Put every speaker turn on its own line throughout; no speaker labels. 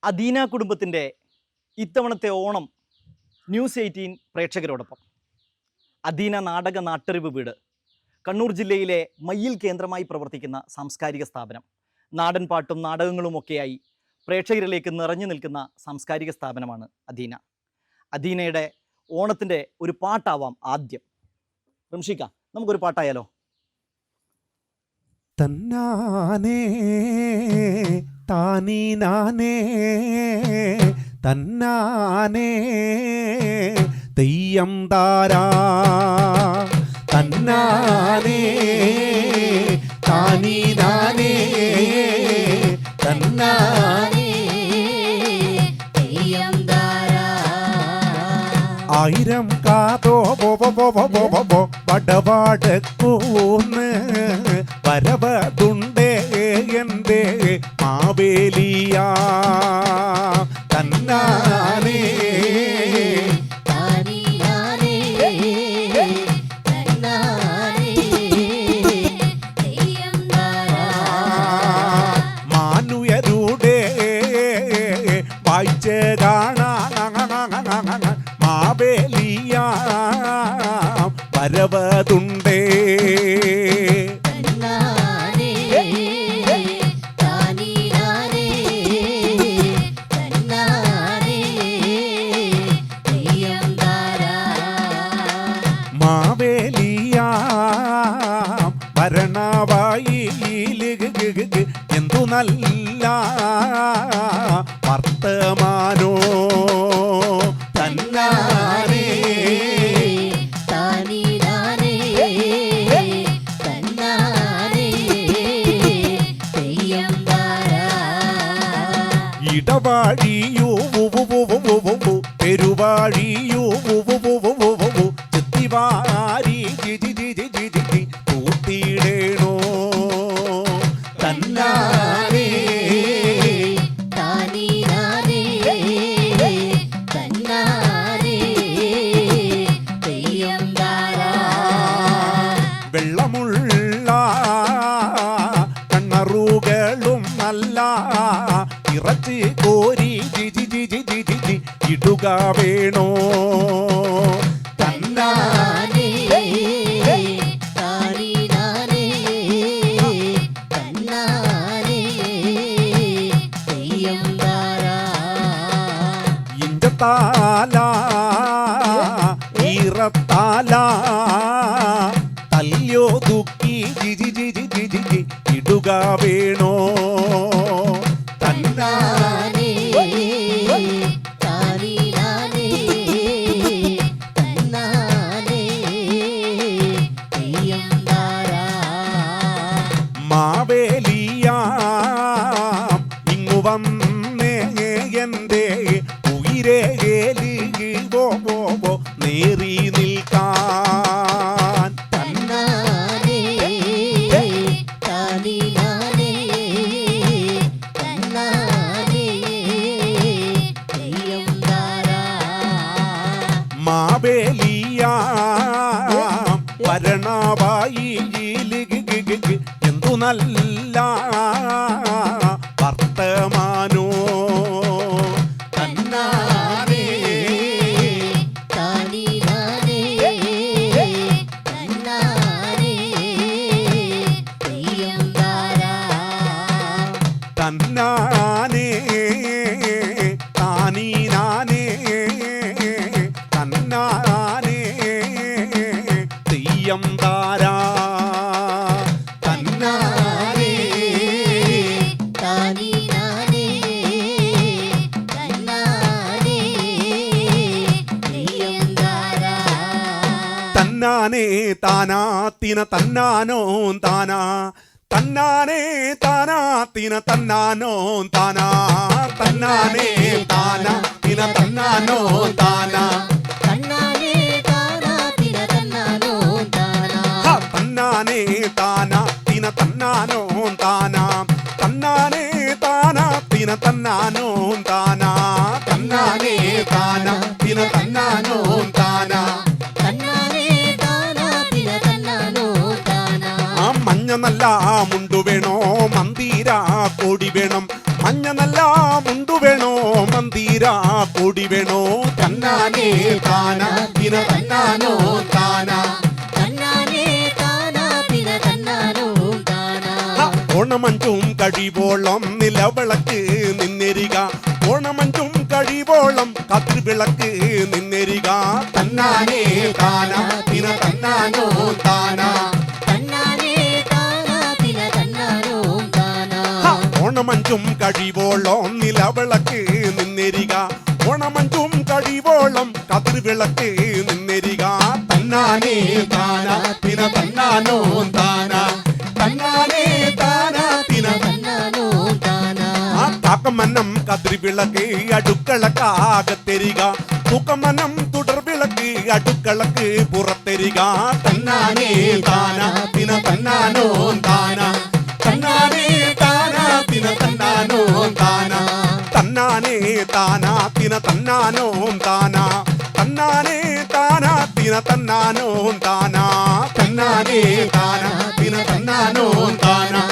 അദീന കുടുംബത്തിൻ്റെ ഇത്തവണത്തെ ഓണം ന്യൂസ് 18 പ്രേക്ഷകരോടൊപ്പം. അദീന നാടക നാട്ടറിവ് വീട് കണ്ണൂർ ജില്ലയിലെ മയ്യിൽ കേന്ദ്രമായി പ്രവർത്തിക്കുന്ന സാംസ്കാരിക സ്ഥാപനം. നാടൻ പാട്ടും നാടകങ്ങളുമൊക്കെയായി പ്രേക്ഷകരിലേക്ക് നിറഞ്ഞു നിൽക്കുന്ന സാംസ്കാരിക സ്ഥാപനമാണ് അദീന. അദീനയുടെ ഓണത്തിൻ്റെ ഒരു പാട്ടാവാം ആദ്യം. റംഷിക്ക, നമുക്കൊരു പാട്ടായാലോ?
തന്നാനേ താനീനാനേ തന്നാനേ തെയ്യം താരാ തന്നാനേ താനീനാനേ തന്നാനേ തെയ്യം താരാ. ആയിരം കാതോ വടവാടക്കൂന്ന് വരവതുണ്ടേ എൻ്റെ മാവേലിയ തന്നാനേ മാനുയരുടെ വായിച്ച കാണാ മാവേലിയ വരവതുണ്ടേ. മാവേലിയ ഭരണവായി എന്തു നല്ല വർത്തമാനോ തന്നാനേ ഇടവാഴിയോ പെരുവാഴിയോ ചെത്തിവാരി കൂട്ടിയിടേണോ തന്നാനേ വെള്ളമുള്ള കണ്ണറുകളും നല്ല ഇറച്ചി കോരി ഇടുക വേണോ തന്നാനേ ഇഞ്ചത്താല ഈറത്താല തല്യോ ദുഃഖി ഇടുക വേണോ തന്നാനേ മാവേലിയ ഇങ്ങു വന്നേ എൻ്റെ ഉയരേലി നേറി നിൽക്കാൻ
തന്നാനേ താനീനാനേ തന്നാനേ തെയ്യം താരാ.
മാവേലിയ ഭരണവായി എന്തു നല്ല വർത്തമാനോ തന്നാനേ
താനീനാനേ തന്നാനേ തെയ്യം താരാ.
തന്നാനേ താനീനാനേ തന്നാനേ തെയ്യം താരാ തന്നാനേ
താനീനാനേ തന്നാനേ തെയ്യം താരാ.
തന്നാനേ താനാ തിന തന്നാനോ താനാ തന്നാനേ താനാ തിന തന്നാനോ താനാ തന്നാനേ താനാ തിന തന്നാനോ താനാ
തന്നാനേ താനാ തിന തന്നാനോ താനാ
തന്നാനേ താനാ തിന തന്നാനോ താനാ തന്നാനേ താനാ തിന തന്നാനോ താനാ തന്നാനേ താനാ തിന തന്നാനോ താനാ
തന്നാനേ താനാ തിന തന്നാനോ താനാ.
മഞ്ഞ നല്ല മുണ്ടു വേണോ മന്ദിര കോടി വേണം മഞ്ഞ നല്ല മുണ്ടു വേണോ തീരാ കൂടി വേണോ തന്നാനേ താനാ തിന തന്നാനോ താനാ
തന്നാനേ താനാ തിന തന്നാനോ താനാ
ഓണമഞ്ചും കഴിവോളം നിലവിളക്ക് നിന്നെരിക ഓണമഞ്ചും കഴിവോളം കതിർവിളക്ക് നിന്നെരിക തന്നാനേ താനാ തിന തന്നാനോ താനാ
തന്നാനേ താനാ തിന തന്നാനോ താനാ
ഓണമഞ്ചും കഴിവോളം നിലവിളക്ക് നിന്നെരിക ഓണമഞ്ചും കഴിവോളം കതിർവിളക്ക് നിന്നെരിക തന്നാനേ താനാ തിന തന്നാനോ താനാ തന്നാനേ താനാ തിന
തന്നാനോ താനാ
താക്കമന്നം കതിർവിളക്ക് അടുക്കളക്കാകത്തെരിക തൂക്കമനം തുടർവിളക്ക് അടുക്കളക്ക് പുറത്തെരിക തന്നാനേ താനാ തിന തന്നാനോ താനാ തന്നാനേ താനാ തിന തന്നാനോ താനാ തന്നാനേ താനാ തിന തന്നാനോ താനാ തന്നാനേ താനാ തിന തന്നാനോ താനാ തന്നാനേ താനാ തിന തന്നാനോ താനാ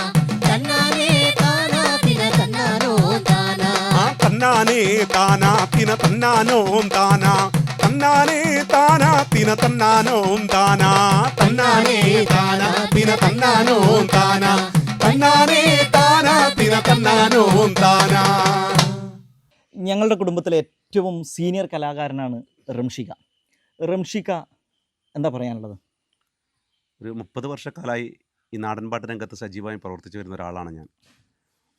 തന്നാനേ താനാ തിന തന്നാനോ താനാ
തന്നാനേ താനാ തിന തന്നാനോ താനാ തന്നാനേ താനാ തിന തന്നാനോ താനാ തന്നാനേ താനാ തിന തന്നാനോ താനാ തന്നാനേ താനാ തിന തന്നാനോ താനാ.
ഞങ്ങളുടെ കുടുംബത്തിലെ ഏറ്റവും സീനിയർ കലാകാരനാണ് റംഷിക. റംഷിക എന്താ പറയാനുള്ളത്?
ഒരു 30 വർഷക്കാലമായി ഈ നാടൻപാട്ട് രംഗത്ത് സജീവമായി പ്രവർത്തിച്ചു വരുന്ന ഒരാളാണ് ഞാൻ.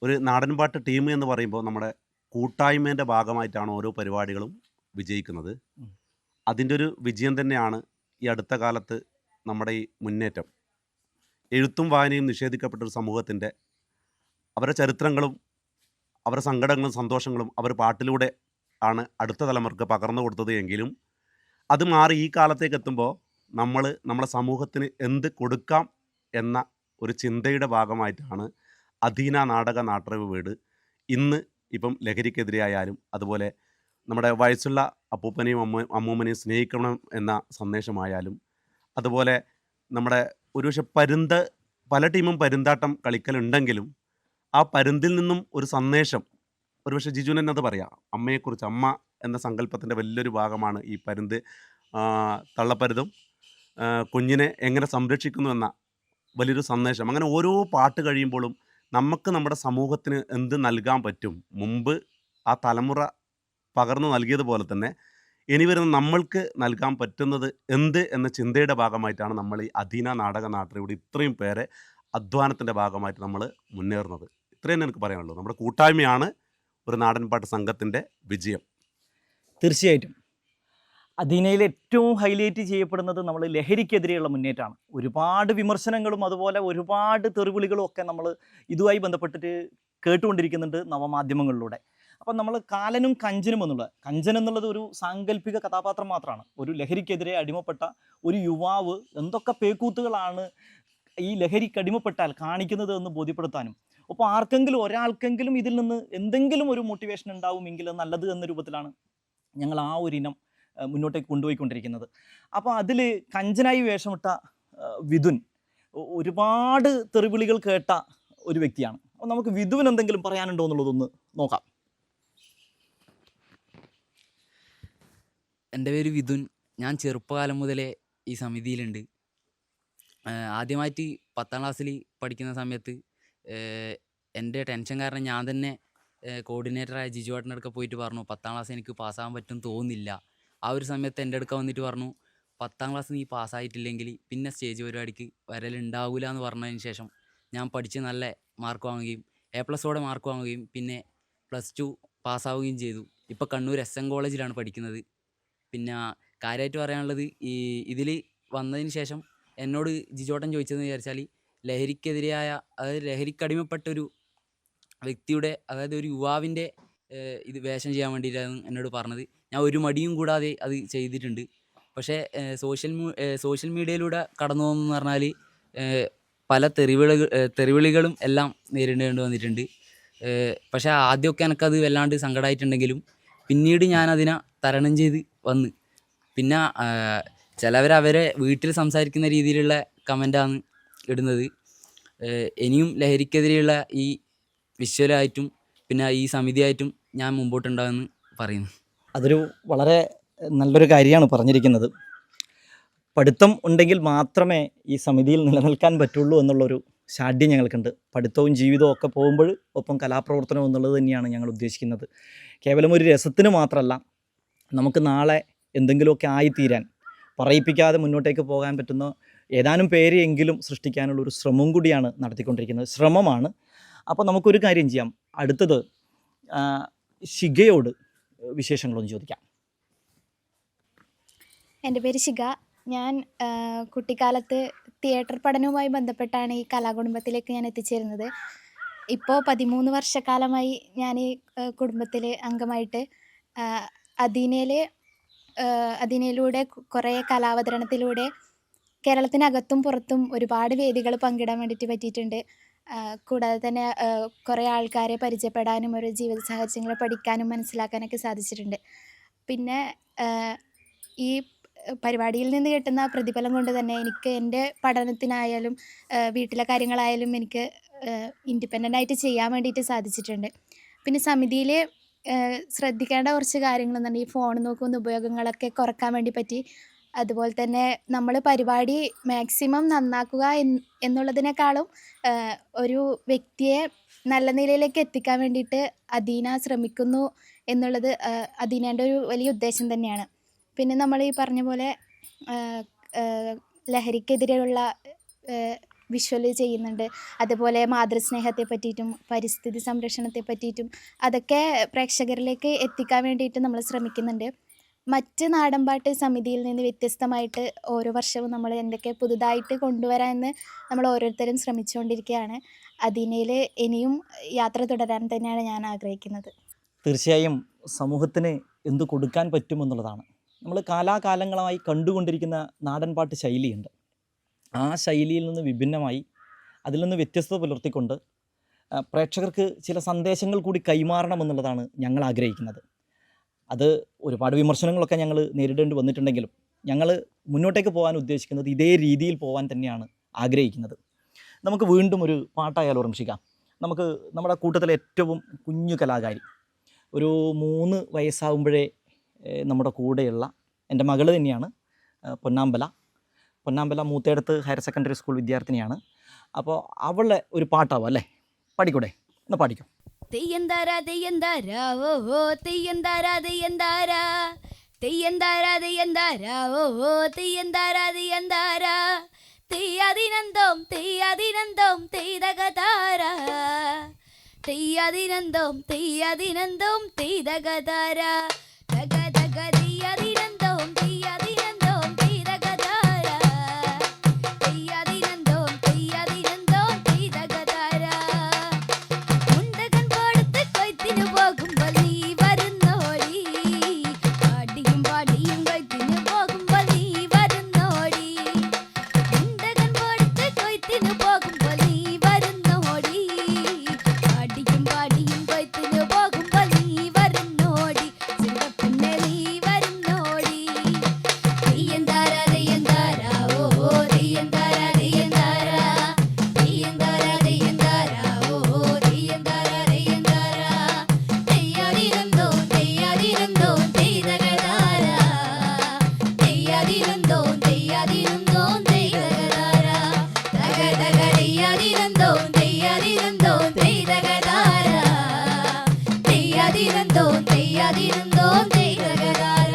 ഒരു നാടൻപാട്ട് ടീം എന്ന് പറയുമ്പോൾ നമ്മുടെ കൂട്ടായ്മേൻ്റെ ഭാഗമായിട്ടാണ് ഓരോ പരിപാടികളും വിജയിക്കുന്നത്. അതിൻ്റെ ഒരു വിജയം തന്നെയാണ് ഈ അടുത്ത കാലത്ത് നമ്മുടെ ഈ മുന്നേറ്റം. എഴുത്തും വായനയും നിഷേധിക്കപ്പെട്ടൊരു സമൂഹത്തിൻ്റെ അവരുടെ ചരിത്രങ്ങളും അവരുടെ സങ്കടങ്ങളും സന്തോഷങ്ങളും അവർ പാട്ടിലൂടെ ആണ് അടുത്ത തലമുറക്ക് പകർന്നു കൊടുത്തത് എങ്കിലും അത് മാറി ഈ കാലത്തേക്ക് എത്തുമ്പോൾ നമ്മളെ സമൂഹത്തിന് എന്ത് കൊടുക്കാം എന്ന ഒരു ചിന്തയുടെ ഭാഗമായിട്ടാണ് അധീന നാടക നാട്ടറിവ് വീട് ഇന്ന് ഇപ്പം ലഹരിക്കെതിരെയായാലും അതുപോലെ നമ്മുടെ വയസ്സുള്ള അപ്പൂപ്പനെയും അമ്മൂമ്മനെയും സ്നേഹിക്കണം എന്ന സന്ദേശമായാലും അതുപോലെ നമ്മുടെ ഒരുപക്ഷെ പല ടീമും പരുന്താട്ടം കളിക്കലുണ്ടെങ്കിലും ആ പരുന്തിൽ നിന്നും ഒരു സന്ദേശം ഒരുപക്ഷെ ജിജുവിന് തന്നെ അത് പറയാം. അമ്മയെക്കുറിച്ച് അമ്മ എന്ന സങ്കല്പത്തിൻ്റെ വലിയൊരു ഭാഗമാണ് ഈ പരുന്ത്. തള്ളപ്പരുതും കുഞ്ഞിനെ എങ്ങനെ സംരക്ഷിക്കുന്നു എന്ന വലിയൊരു സന്ദേശം. അങ്ങനെ ഓരോ പാട്ട് കഴിയുമ്പോഴും നമുക്ക് നമ്മുടെ സമൂഹത്തിന് എന്ത് നൽകാൻ പറ്റും, മുമ്പ് ആ തലമുറ പകർന്നു നൽകിയതുപോലെ തന്നെ ഇനി വരുന്ന നമ്മൾക്ക് നൽകാൻ പറ്റുന്നത് എന്ത് എന്ന ചിന്തയുടെ ഭാഗമായിട്ടാണ് നമ്മൾ ഈ അധീന നാടക നാട്ടറിവിടെ ഇത്രയും പേരെ അധ്വാനത്തിൻ്റെ ഭാഗമായിട്ട് നമ്മൾ മുന്നേറുന്നത്. ഇത്രയും എനിക്ക് പറയാനുള്ളൂ. നമ്മുടെ കൂട്ടായ്മയാണ് ഒരു നാടൻപാട്ട് സംഘത്തിൻ്റെ വിജയം.
തീർച്ചയായിട്ടും അധീനയിൽ ഏറ്റവും ഹൈലൈറ്റ് ചെയ്യപ്പെടുന്നത് നമ്മൾ ലഹരിക്കെതിരെയുള്ള മുന്നേറ്റമാണ്. ഒരുപാട് വിമർശനങ്ങളും അതുപോലെ ഒരുപാട് തെറിവിളികളും ഒക്കെ നമ്മൾ ഇതുമായി ബന്ധപ്പെട്ടിട്ട് കേട്ടുകൊണ്ടിരിക്കുന്നുണ്ട് നവമാധ്യമങ്ങളിലൂടെ. അപ്പം നമ്മൾ കാലനും കഞ്ചനും കഞ്ചൻ എന്നുള്ളത് ഒരു സാങ്കല്പിക കഥാപാത്രം മാത്രമാണ്. ഒരു ലഹരിക്കെതിരെ അടിമപ്പെട്ട ഒരു യുവാവ് എന്തൊക്കെ പേക്കൂത്തുകളാണ് ഈ ലഹരിക്ക് അടിമപ്പെട്ടാൽ കാണിക്കുന്നത് എന്ന് ബോധ്യപ്പെടുത്താനും അപ്പോൾ ഒരാൾക്കെങ്കിലും ഇതിൽ നിന്ന് എന്തെങ്കിലും ഒരു മോട്ടിവേഷൻ ഉണ്ടാവുമെങ്കിൽ നല്ലത് എന്ന രൂപത്തിലാണ് ഞങ്ങൾ ആ ഒരു ഇനം മുന്നോട്ടേക്ക് കൊണ്ടുപോയിക്കൊണ്ടിരിക്കുന്നത്. അപ്പോൾ അതിൽ കഞ്ചനായി വേഷമിട്ട വിധുൻ ഒരുപാട് തെറിവിളികൾ കേട്ട ഒരു വ്യക്തിയാണ്. അപ്പോൾ നമുക്ക് വിധുവിന് എന്തെങ്കിലും പറയാനുണ്ടോ എന്നുള്ളതൊന്ന് നോക്കാം.
എൻ്റെ പേര് വിധുൻ. ഞാൻ ചെറുപ്പകാലം മുതലേ ഈ സമിതിയിലുണ്ട്. ആദ്യമായിട്ട് 10ാം ക്ലാസ്സിൽ പഠിക്കുന്ന സമയത്ത് എൻ്റെ ടെൻഷൻ കാരണം ഞാൻ തന്നെ കോർഡിനേറ്ററായ ജിജുവേട്ടൻ്റെ അടുക്ക പോയിട്ട് പറഞ്ഞു 10ാം ക്ലാസ് എനിക്ക് പാസ്സാകാൻ പറ്റും തോന്നുന്നില്ല. ആ ഒരു സമയത്ത് എൻ്റെ അടുക്ക വന്നിട്ട് പറഞ്ഞു 10ാം ക്ലാസ് നീ പാസ്സായിട്ടില്ലെങ്കിൽ പിന്നെ സ്റ്റേജ് പരിപാടിക്ക് വരലുണ്ടാവില്ല എന്ന് പറഞ്ഞതിന് ശേഷം ഞാൻ പഠിച്ച് നല്ല മാർക്ക് വാങ്ങുകയും A+ഓടെ മാർക്ക് വാങ്ങുകയും പിന്നെ +2 പാസ്സാവുകയും ചെയ്തു. ഇപ്പോൾ കണ്ണൂർ SM കോളേജിലാണ് പഠിക്കുന്നത്. പിന്നെ കാര്യമായിട്ട് പറയാനുള്ളത് ഇതിൽ വന്നതിന് ശേഷം എന്നോട് ജിജോട്ടൻ ചോദിച്ചതെന്ന് വിചാരിച്ചാൽ ലഹരിക്കെതിരെയായ അതായത് ലഹരിക്കടിമപ്പെട്ടൊരു വ്യക്തിയുടെ അതായത് ഒരു യുവാവിൻ്റെ ഇത് വേഷം ചെയ്യാൻ വേണ്ടിയിട്ടാണ് എന്നോട് പറഞ്ഞത്. ഞാൻ ഒരു മടിയും കൂടാതെ അത് ചെയ്തിട്ടുണ്ട്. പക്ഷേ സോഷ്യൽ മീഡിയയിലൂടെ കടന്നു പോകുന്നതെന്ന് പറഞ്ഞാൽ പല തെറിവിളികളും എല്ലാം നേരിടേണ്ടി വന്നിട്ടുണ്ട്. പക്ഷേ ആദ്യമൊക്കെ എനിക്കത് വല്ലാണ്ട് സങ്കടമായിട്ടുണ്ടെങ്കിലും പിന്നീട് ഞാനതിനെ തരണം ചെയ്ത് വന്ന്. പിന്നെ ചിലവരെ വീട്ടിൽ സംസാരിക്കുന്ന രീതിയിലുള്ള കമൻ്റാണ് ഇടുന്നത്. ഇനിയും ലഹരിക്കെതിരെയുള്ള ഈ വിഷ്വലായിട്ടും പിന്നെ ഈ സമിതിയായിട്ടും ഞാൻ മുമ്പോട്ടുണ്ടാകുമെന്ന് പറയുന്നു.
അതൊരു വളരെ നല്ലൊരു കാര്യമാണ് പറഞ്ഞിരിക്കുന്നത്. പഠിത്തം ഉണ്ടെങ്കിൽ മാത്രമേ ഈ സമിതിയിൽ നിലനിൽക്കാൻ പറ്റുള്ളൂ എന്നുള്ളൊരു ശാഠ്യം ഞങ്ങൾക്കുണ്ട്. പഠിത്തവും ജീവിതവും ഒക്കെ പോകുമ്പോൾ ഒപ്പം കലാപ്രവർത്തനം എന്നുള്ളത് തന്നെയാണ് ഞങ്ങൾ ഉദ്ദേശിക്കുന്നത്. കേവലം ഒരു രസത്തിന് മാത്രമല്ല, നമുക്ക് നാളെ എന്തെങ്കിലുമൊക്കെ ആയിത്തീരാൻ, പറയിപ്പിക്കാതെ മുന്നോട്ടേക്ക് പോകാൻ പറ്റുന്ന ഏതാനും പേരെ എങ്കിലും സൃഷ്ടിക്കാനുള്ളൊരു ശ്രമം കൂടിയാണ് നടത്തിക്കൊണ്ടിരിക്കുന്നത്. ശ്രമമാണ്. അപ്പോൾ നമുക്കൊരു കാര്യം ചെയ്യാം. അടുത്തത് ശിഖയോട് വിശേഷങ്ങളൊന്ന് ചോദിക്കാം.
എൻ്റെ പേര് ശിഖ. ഞാൻ കുട്ടിക്കാലത്ത് തിയേറ്റർ പഠനവുമായി ബന്ധപ്പെട്ടാണ് ഈ കലാകുടുംബത്തിലേക്ക് ഞാൻ എത്തിച്ചേരുന്നത്. ഇപ്പോൾ 13 വർഷക്കാലമായി ഞാൻ ഈ കുടുംബത്തിൽ അംഗമായിട്ട്. അദീനയിലൂടെ കുറേ കലാവതരണത്തിലൂടെ കേരളത്തിനകത്തും പുറത്തും ഒരുപാട് വേദികൾ പങ്കിടാൻ വേണ്ടിയിട്ട് പറ്റിയിട്ടുണ്ട്. കൂടാതെ തന്നെ കുറേ ആൾക്കാരെ പരിചയപ്പെടാനും ഒരു ജീവിത സാഹചര്യങ്ങൾ പഠിക്കാനും മനസ്സിലാക്കാനൊക്കെ സാധിച്ചിട്ടുണ്ട്. പിന്നെ ഈ പരിപാടിയിൽ നിന്ന് കിട്ടുന്ന പ്രതിഫലം കൊണ്ട് തന്നെ എനിക്ക് എൻ്റെ പഠനത്തിനായാലും വീട്ടിലെ കാര്യങ്ങളായാലും എനിക്ക് ഇൻഡിപെൻഡൻ്റായിട്ട് ചെയ്യാൻ വേണ്ടിയിട്ട് സാധിച്ചിട്ടുണ്ട്. പിന്നെ സമിതിയിൽ ശ്രദ്ധിക്കേണ്ട കുറച്ച് കാര്യങ്ങളെന്ന് ഈ ഫോൺ നോക്കുന്ന ഉപയോഗങ്ങളൊക്കെ കുറക്കാൻ വേണ്ടി പറ്റി. അതുപോലെ തന്നെ നമ്മൾ പരിപാടി മാക്സിമം നന്നാക്കുക എന്നുള്ളതിനേക്കാളും ഒരു വ്യക്തിയെ നല്ല നിലയിലേക്ക് എത്തിക്കാൻ വേണ്ടിയിട്ട് അദീന ശ്രമിക്കുന്നു എന്നുള്ളത് അദീനേൻ്റെ ഒരു വലിയ ഉദ്ദേശം തന്നെയാണ്. പിന്നെ നമ്മൾ ഈ പറഞ്ഞ പോലെ ലഹരിക്കെതിരെയുള്ള വിഷ്വൽ ചെയ്യുന്നുണ്ട്. അതുപോലെ മാതൃസ്നേഹത്തെ പറ്റിയിട്ടും പരിസ്ഥിതി സംരക്ഷണത്തെ പറ്റിയിട്ടും അതൊക്കെ പ്രേക്ഷകരിലേക്ക് എത്തിക്കാൻ വേണ്ടിയിട്ട് നമ്മൾ ശ്രമിക്കുന്നുണ്ട്. മറ്റ് നാടൻപാട്ട് സമിതിയിൽ നിന്ന് വ്യത്യസ്തമായിട്ട് ഓരോ വർഷവും നമ്മൾ എന്തൊക്കെ പുതുതായിട്ട് കൊണ്ടുവരാമെന്ന് നമ്മൾ ഓരോരുത്തരും ശ്രമിച്ചുകൊണ്ടിരിക്കുകയാണ്. അദീനയിൽ ഇനിയും യാത്ര തുടരാൻ തന്നെയാണ് ഞാൻ ആഗ്രഹിക്കുന്നത്.
തീർച്ചയായും സമൂഹത്തിന് എന്തു കൊടുക്കാൻ പറ്റുമെന്നുള്ളതാണ് നമ്മൾ കാലാകാലങ്ങളായി കണ്ടുകൊണ്ടിരിക്കുന്ന നാടൻപാട്ട് ശൈലിയുണ്ട്. ആ ശൈലിയിൽ നിന്ന് വിഭിന്നമായി, അതിൽ നിന്ന് വ്യത്യസ്തത പുലർത്തിക്കൊണ്ട് പ്രേക്ഷകർക്ക് ചില സന്ദേശങ്ങൾ കൂടി കൈമാറണമെന്നുള്ളതാണ് ഞങ്ങൾ ആഗ്രഹിക്കുന്നത്. അത് ഒരുപാട് വിമർശനങ്ങളൊക്കെ ഞങ്ങൾ നേരിടേണ്ടി വന്നിട്ടുണ്ടെങ്കിലും ഞങ്ങൾ മുന്നോട്ടേക്ക് പോകാൻ ഉദ്ദേശിക്കുന്നത് ഇതേ രീതിയിൽ പോകാൻ തന്നെയാണ് ആഗ്രഹിക്കുന്നത്. നമുക്ക് വീണ്ടും ഒരു പാട്ടായാലും ഓർമ്മിക്കാം. നമുക്ക് നമ്മുടെ കൂട്ടത്തിലെ ഏറ്റവും കുഞ്ഞു കലാകാരി, ഒരു 3 വയസ്സാകുമ്പോഴേ നമ്മുടെ കൂടെയുള്ള എൻ്റെ മകൾ തന്നെയാണ്, പൊന്നാമ്പല മൂത്തേടത്ത് ഹയർ സെക്കൻഡറി സ്കൂൾ വിദ്യാർത്ഥിനിയാണ്. അപ്പോൾ അവളുടെ ഒരു പാട്ടാവും അല്ലേ? പാടിക്കൂടെ? എന്നാൽ പാടിക്കോ.
തെയ്യന്താര തെയ്യന്താര ഓ ഓ തെയ്യന്താര തെയ്യന്താര തെയ്യന്താര തെയ്യന്താര ഓ ഓ തെയ്യന്താര തെയ്യന്താര തെയ്യാതിനന്തം തെയ്യാതിനന്തം തെയ്തകതാര തെയ്യാതിനന്തം തെയ്യാതിനന്തം തെയ്തകതാര തക തക തെയ്യാതിനന്തം തെയ്യാതിനന്തം തെയ്തകതാര തെയ്യാതിനന്തം തെയ്യാതിനന്തം തെയ്തകതാര മുണ്ടകൻ കൊടുത്ത് കൊയ്ത്തിനു പോകുമ്പോൾ നീ വരുന്നോടി പാടിയും പാടിയും കൊയ്ത്തിനു പോകുമ്പോൾ നീ വരുന്നോടി മുണ്ടകൻ കൊടുത്ത് കൊയ്ത്തിനു പോകുമ്പോൾ നീ വരുന്നോടി പാടിയും പാടിയും കൊയ്ത്തിനു പോകുമ്പോൾ നീ വരുന്നോടി ചെറുപ്പന്നെ നീ വരുന്നോടി തെയ്യന്താര തെയ്യന്താര ഓ ഓ തെയ്യന്താര തെയ്യന്താര തെയ്യന്താര തെയ്യന്താര ഓ ഓ തെയ്യന്താര തെയ്യന്താര തെയ്യാതിരന്തോ തെയ്യാതിരന്തോ തെയ്തകതാര തെയ്യാതിരന്തോ തെയ്യാതിരന്തോ തെയ്തകതാര തക തക തെയ്യാതിരന്തോ തെയ്യാതിരന്തോ തെയ്തകതാര തെയ്യാതിരന്തോ തെയ്യാതിരന്തോ തെയ്തകതാര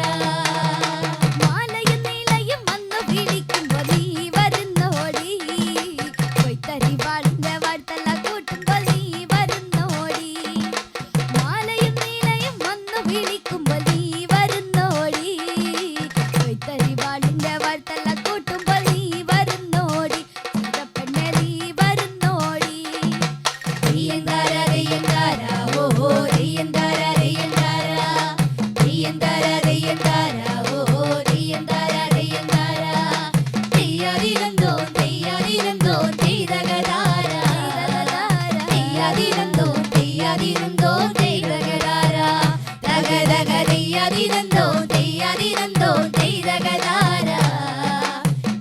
മാലയും നീലയും വന്നു വിളിക്കുമ്പോൾ നീ വരുന്നോടി കൊയ്ത്തരി വാളിന്റെ വാഴ്ത്തല്ല കൂട്ടുമ്പോൾ നീ വരുന്നോടി മാലയും നീലയും വന്നു വിളിക്കുമ്പോൾ നീ വരുന്നോടി കൊയ്ത്തരി വാളിന്റെ വാഴ്ത്തല്ല കൂട്ടുമ്പോൾ നീ വരുന്നോടി ചെറുപ്പന്നെ നീ വരുന്നോടി തെയ്യന്താര തെയ്യന്താര ഓ ഓ തെയ്യന്താര തെയ്യന്താര തെയ്യന്താര തെയ്യന്താര ഓ ഓ തെയ്യന്താര തെയ്യന്താര തെയ്യാതിരന്തോ തെയ്യാതിരന്തോ തെയ്തകതാര തെയ്യാതിരന്തോ തെയ്യാതിരന്തോ തെയ്തകതാര തക തക തെയ്യാതിരന്തോ തെയ്യാതിരന്തോ തെയ്തകതാര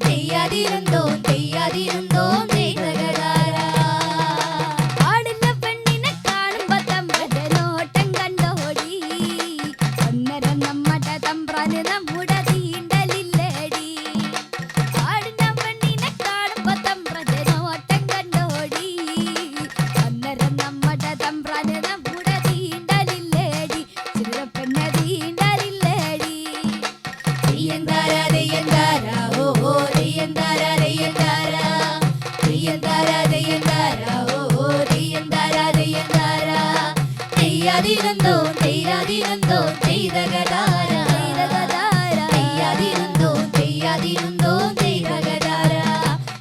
തെയ്യാതിരന്തോ തെയ്യാതിരന്തോ തെയ്തകതാര ആടുന്ന പെണ്ണിനെ കാണുമ്പോ തമ്മടെ നോട്ടം കണ്ടോടി തെയ്യന്താര തെയ്യന്താര തെയ്യന്താര തെയ്യന്താര ഓ തെയ്യന്താര തെയ്യന്താര തെയ്യാതിരുന്നോ തെയ്യാതിരുന്നോ തെയ്തകതാര തെയ്യാതിരുന്നോ തെയ്യാതിരുന്നോ തെയ്തകതാര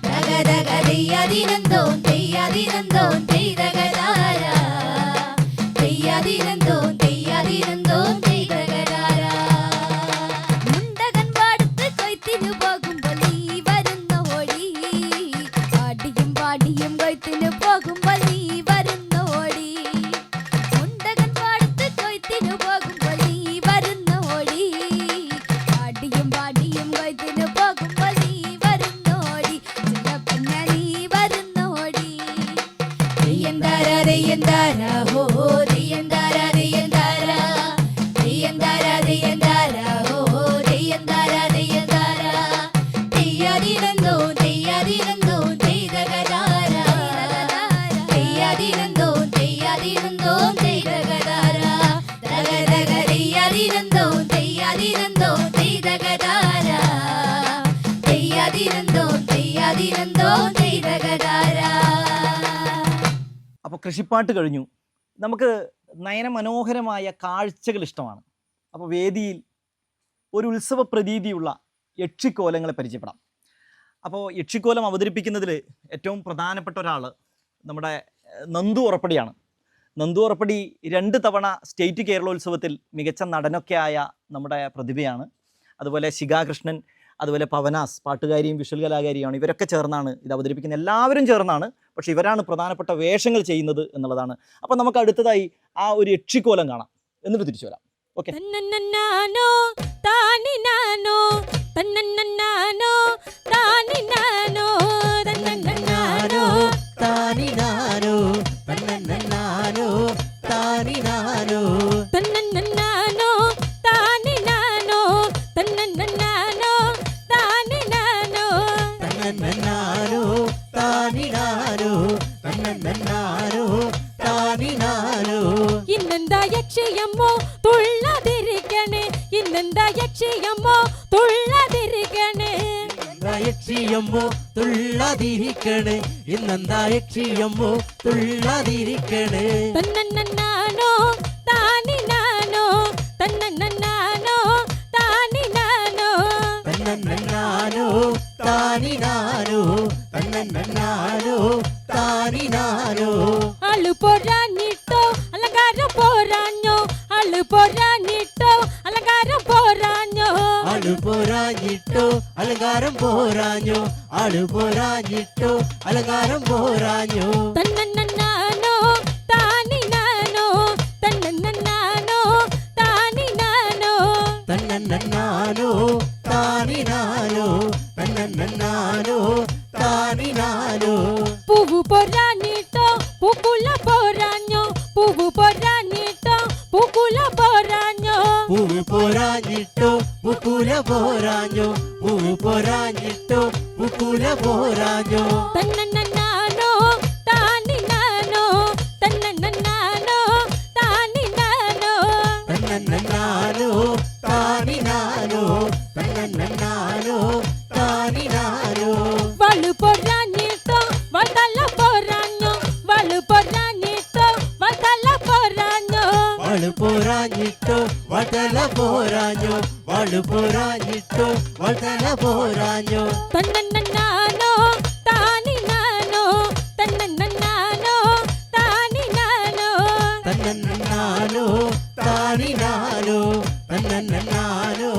ദഗദഗ തെയ്യാതിരുന്നോ തെയ്യാതിരുന്നോ തെയ്തകതാര തെയ്യാതിരുന്നോ തെയ്യാതിരുന്നോ തെയ്തകതാര മുണ്ടകൻ പാടത്ത് കൊയ്ത്തിനു പോകുമ്പോൾ നീ വരുന്ന ഓടി പാടിയും പാടിയും കൊയ്ത്തിനു പോകുമ്പോൾ നീ വരുന്ന ഓടി മുണ്ടകൻ പാടത്ത് കൊയ്ത്തിനു പോകുമ്പോൾ നീ വരുന്ന ഓടി പാടിയും പാടിയും കൊയ്ത്തിനു പോകുമ്പോൾ നീ വരുന്ന ഓടി ചിലപ്പന്ന നീ വരുന്ന ഓടി തെയ്യന്താര തെയ്യന്താര ഹോ തെയ്യന്താര തെയ്യന്താര തെയ്യന്താര തെയ്യന്താര ഹോ തെയ്യന്താര തെയ്യന്താര തെയ്യാതിരുന്നോ തെയ്യാതിരുന്നോ തെയ്തകതാര തെയ്യാതിരുന്നോ തെയ്യാതിരുന്നോ തെയ്തകതാര ദഗദഗ തെയ്യാതിരുന്നോ തെയ്യാതിരുന്നോ തെയ്തകതാര തെയ്യാതിരുന്നോ തെയ്യാതിരുന്നോ തെയ്തകതാര.
അപ്പോൾ കൃഷിപ്പാട്ട് കഴിഞ്ഞു. നമുക്ക് നയനമനോഹരമായ കാഴ്ചകൾ ഇഷ്ടമാണ്. അപ്പോൾ വേദിയിൽ ഒരു ഉത്സവ പ്രതീതിയുള്ള യക്ഷിക്കോലങ്ങളെ പരിചയപ്പെടാം. അപ്പോൾ യക്ഷിക്കോലം അവതരിപ്പിക്കുന്നതിൽ ഏറ്റവും പ്രധാനപ്പെട്ട ഒരാൾ നമ്മുടെ നന്ദു ഉറപ്പടിയാണ്. നന്ദു ഉറപ്പടി 2 തവണ സ്റ്റേറ്റ് കേരളോത്സവത്തിൽ മികച്ച നടനൊക്കെ ആയ നമ്മുടെ പ്രതിഭയാണ്. അതുപോലെ ശിഖാകൃഷ്ണൻ, അതുപോലെ പവനാസ് പാട്ടുകാരിയും വിഷ്വൽ കലാകാരിയാണ്. ഇവരൊക്കെ ചേർന്നാണ് ഇത് അവതരിപ്പിക്കുന്നത്. എല്ലാവരും ചേർന്നാണ്, പക്ഷേ ഇവരാണ് പ്രധാനപ്പെട്ട വേഷങ്ങൾ ചെയ്യുന്നത് എന്നുള്ളതാണ്. അപ്പോൾ നമുക്ക് അടുത്തതായി ആ ഒരു യക്ഷിക്കോലം കാണാം, എന്നിട്ട് തിരിച്ചു വരാം. ഓക്കെ.
തന്നന്നനാനോ താനിനാനോ തന്നന്നനാനോ താനിനാനോ തന്നന്നനാനോ
താനിനാനോ തന്നന്നനാനോ താനിനാനോ
തന്നന്നനാനോ താനിനാനോ തന്നന്നനാനോ താനിനാനോ
തന്നന്നനാനോ താനിനാനോ തന്നന്നനാനോ താനിനാനോ
ഇന്നെന്താ യക്ഷിയമ്മോ തുള്ളാതിരിക്കണേ ഇന്നെന്താ യക്ഷിയമ്മോ തുള്ളാതിരിക്കണേ
യക്ഷിയമ്മോ തുള്ളാതിരിക്കണേ ഇന്നെന്താ യക്ഷിയമ്മോ തുള്ളാതിരിക്കണേ
തന്നന്നനാനോ താനിനാനോ തന്നന്നനാനോ താനിനാനോ
തന്നന്നനാനോ താനിനാനോ തന്നന്നനാനോ താനിനാനോ
ആള് പോരാഞ്ഞിട്ടോ അലങ്കാരം പോരാഞ്ഞോ ആള് പോരാഞ്ഞിട്ടോ അലങ്കാരം പോരാഞ്ഞോ
ആളു പോരാഞ്ഞിട്ടോ അലങ്കാരം പോരാഞ്ഞോ ആളു പോരാഞ്ഞിട്ടോ അലങ്കാരം പോരാഞ്ഞോ
തന്നന്നനാനോ താനിനാനോ തന്നന്നനാനോ താനിനാനോ
തന്നന്നനാനോ താനിനാനോ തന്നന്നനാനോ താനിനാനോ
പൂവ് പോരാഞ്ഞിട്ടോ പൂക്കുല പോരാഞ്ഞോ പൂവ് പോരാഞ്ഞിട്ടോ പൂക്കുല പോരാഞ്ഞോ
പൂവ് പോരാഞ്ഞിട്ടോ പൂക്കുല പോരാഞ്ഞോ പൂവ് പോരാഞ്ഞിട്ടോ പൂക്കുല പോരാഞ്ഞോ
തന്നന്നനാനോ താനിനാനോ തന്നന്നനാനോ താനിനാനോ
തന്നന്നനാനോ താനിനാനോ തന്നന്നനാനോ താനിനാനോ
വളു പോരാഞ്ഞിട്ടോ വളതല പോരാഞ്ഞോ വളു പോരാഞ്ഞിട്ടോ വളതല പോരാഞ്ഞോ
വാളു പോരാഞ്ഞിട്ടോ വതല പോരാഞ്ഞോ വാളു പോരാഞ്ഞിട്ടോ വതല പോരാഞ്ഞോ
തന്നന്നനാനോ താനിനാനോ തന്നന്നനാനോ താനിനാനോ
തന്നന്നനാനോ താനിനാനോ തന്നന്നനാനോ